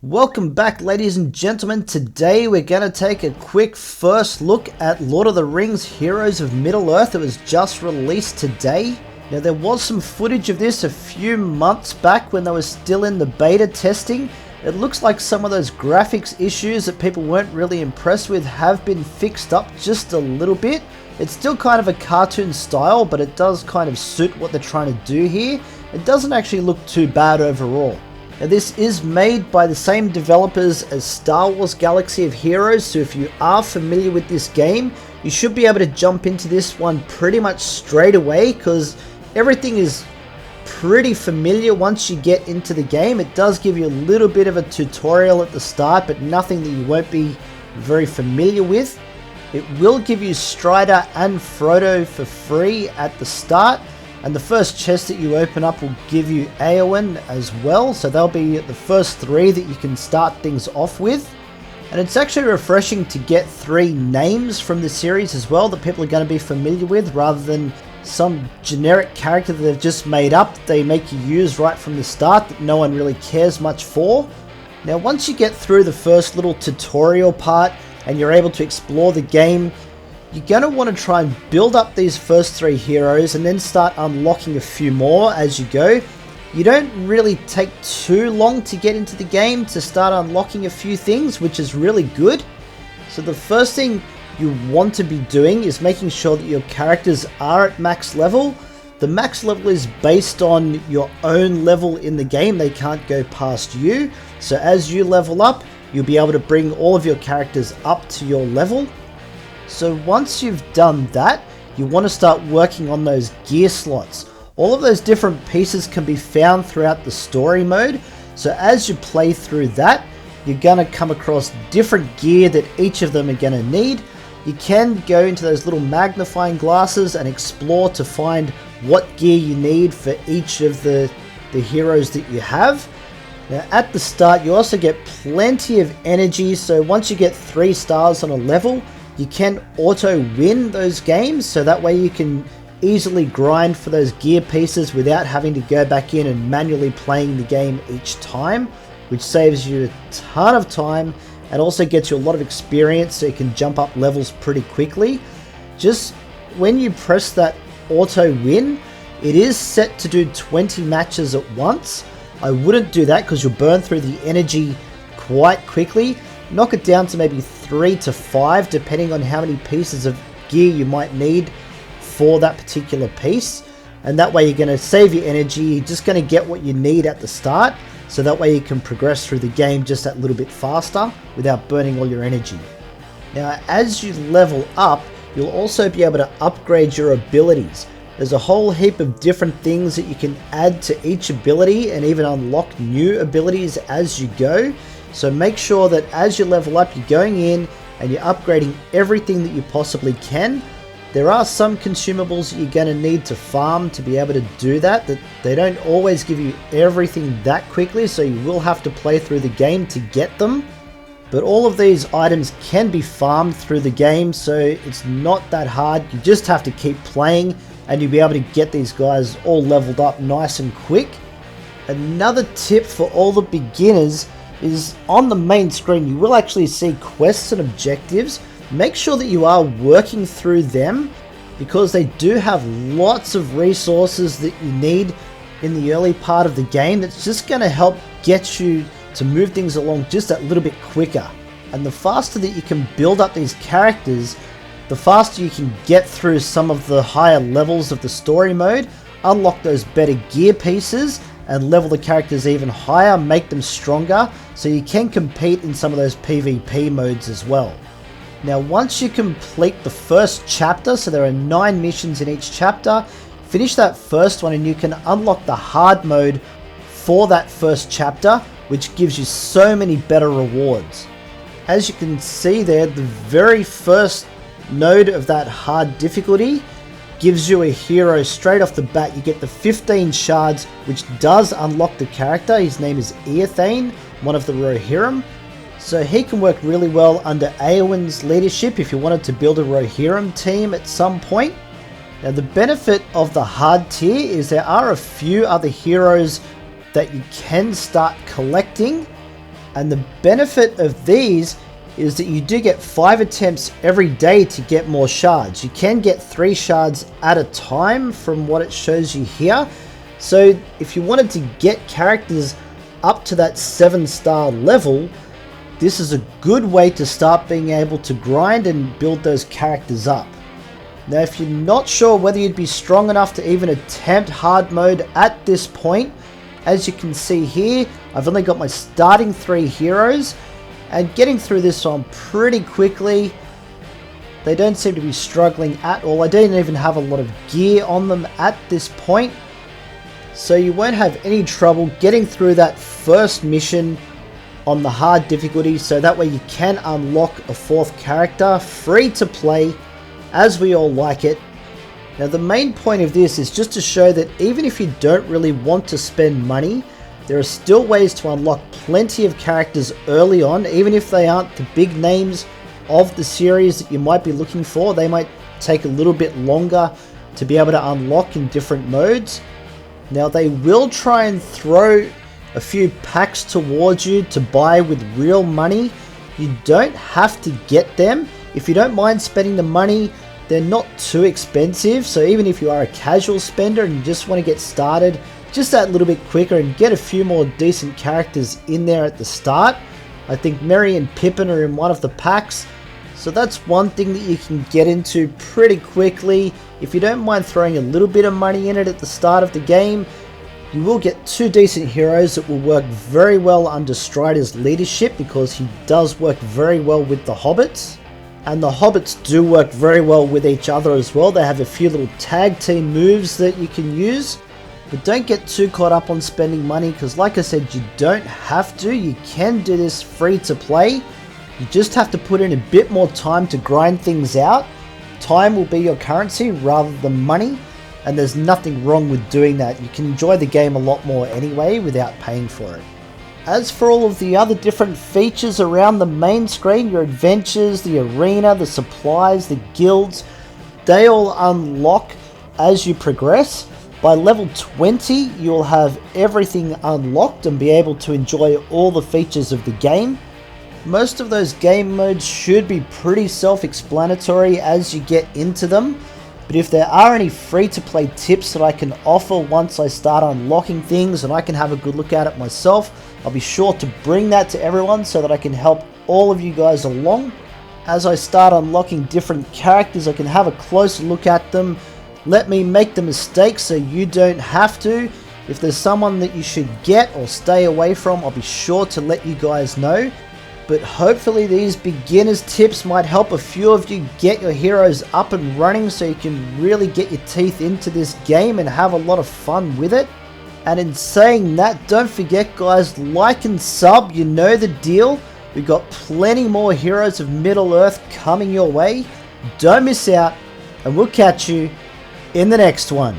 Welcome back, ladies and gentlemen. Today we're going to take a quick first look at Lord of the Rings Heroes of Middle-earth. It was just released today. Now there was some footage of this a few months back when they were still in the beta testing. It looks like some of those graphics issues that people weren't really impressed with have been fixed up just a little bit. It's still kind of a cartoon style, but it does kind of suit what they're trying to do here. It doesn't actually look too bad overall. Now this is made by the same developers as Star Wars Galaxy of Heroes, so if you are familiar with this game, you should be able to jump into this one pretty much straight away because everything is pretty familiar once you get into the game. It does give you a little bit of a tutorial at the start, but nothing that you won't be very familiar with. It will give you Stryder and Frodo for free at the start. And the first chest that you open up will give you Eowyn as well. So they'll be the first three that you can start things off with. And it's actually refreshing to get three names from the series as well that people are going to be familiar with, rather than some generic character that they've just made up that they make you use right from the start that no one really cares much for. Now once you get through the first little tutorial part and you're able to explore the game, you're going to want to try and build up these first three heroes and then start unlocking a few more as you go. You don't really take too long to get into the game to start unlocking a few things, which is really good. So the first thing you want to be doing is making sure that your characters are at max level. The max level is based on your own level in the game. They can't go past you. So as you level up, you'll be able to bring all of your characters up to your level. So once you've done that, you want to start working on those gear slots. All of those different pieces can be found throughout the story mode. So as you play through that, you're going to come across different gear that each of them are going to need. You can go into those little magnifying glasses and explore to find what gear you need for each of the heroes that you have. Now at the start, you also get plenty of energy. So once you get 3 stars on a level, you can auto win those games, so that way you can easily grind for those gear pieces without having to go back in and manually playing the game each time, which saves you a ton of time and also gets you a lot of experience so you can jump up levels pretty quickly. Just when you press that auto win, it is set to do 20 matches at once. I wouldn't do that because you'll burn through the energy quite quickly. Knock it down to maybe 3 to 5 depending on how many pieces of gear you might need for that particular piece, and that way you're going to save your energy. You're just going to get what you need at the start, so that way you can progress through the game just that little bit faster without burning all your energy. Now as you level up, you'll also be able to upgrade your abilities. There's a whole heap of different things that you can add to each ability and even unlock new abilities as you go. So make sure that as you level up, you're going in and you're upgrading everything that you possibly can. There are some consumables that you're going to need to farm to be able to do that they don't always give you everything that quickly, so you will have to play through the game to get them. But all of these items can be farmed through the game, so it's not that hard. You just have to keep playing and you'll be able to get these guys all leveled up nice and quick. Another tip for all the beginners is on the main screen you will actually see quests and objectives. Make sure that you are working through them because they do have lots of resources that you need in the early part of the game that's just going to help get you to move things along just that little bit quicker. And the faster that you can build up these characters, the faster you can get through some of the higher levels of the story mode, unlock those better gear pieces and level the characters even higher, make them stronger, so you can compete in some of those PvP modes as well. Now once you complete the first chapter, so there are 9 missions in each chapter, finish that first one and you can unlock the hard mode for that first chapter, which gives you so many better rewards. As you can see there, the very first node of that hard difficulty gives you a hero straight off the bat. You get the 15 shards, which does unlock the character. His name is Eothane, one of the Rohirrim. So he can work really well under Eowyn's leadership if you wanted to build a Rohirrim team at some point. Now the benefit of the hard tier is there are a few other heroes that you can start collecting And the benefit of these is that you do get 5 attempts every day to get more shards. You can get 3 shards at a time from what it shows you here. So if you wanted to get characters up to that 7-star level, this is a good way to start being able to grind and build those characters up. Now if you're not sure whether you'd be strong enough to even attempt hard mode at this point, as you can see here, I've only got my starting 3 heroes, and getting through this one pretty quickly. They don't seem to be struggling at all. I don't even have a lot of gear on them at this point, so you won't have any trouble getting through that first mission on the hard difficulty, so that way you can unlock a 4th character free to play as we all like it. Now the main point of this is just to show that even if you don't really want to spend money, there are still ways to unlock plenty of characters early on, even if they aren't the big names of the series that you might be looking for. They might take a little bit longer to be able to unlock in different modes. Now they will try and throw a few packs towards you to buy with real money. You don't have to get them. If you don't mind spending the money, they're not too expensive. So even if you are a casual spender and you just want to get started just that little bit quicker and get a few more decent characters in there at the start, I think Merry and Pippin are in one of the packs. So that's one thing that you can get into pretty quickly. If you don't mind throwing a little bit of money in it at the start of the game, you will get 2 decent heroes that will work very well under Stryder's leadership, because he does work very well with the hobbits. And the hobbits do work very well with each other as well. They have a few little tag team moves that you can use. But don't get too caught up on spending money, because like I said, you don't have to. You can do this free to play. You just have to put in a bit more time to grind things out. Time will be your currency rather than money, and there's nothing wrong with doing that. You can enjoy the game a lot more anyway without paying for it. As for all of the other different features around the main screen, your adventures, the arena, the supplies, the guilds, they all unlock as you progress. By level 20, you'll have everything unlocked and be able to enjoy all the features of the game. Most of those game modes should be pretty self-explanatory as you get into them, but if there are any free-to-play tips that I can offer once I start unlocking things and I can have a good look at it myself, I'll be sure to bring that to everyone so that I can help all of you guys along. As I start unlocking different characters, I can have a closer look at them. Let me make the mistakes so you don't have to. If there's someone that you should get or stay away from, I'll be sure to let you guys know. But hopefully these beginners tips might help a few of you get your heroes up and running so you can really get your teeth into this game and have a lot of fun with it. And in saying that, don't forget guys, like and sub, you know the deal. We've got plenty more Heroes of Middle-earth coming your way. Don't miss out, and we'll catch you in the next one.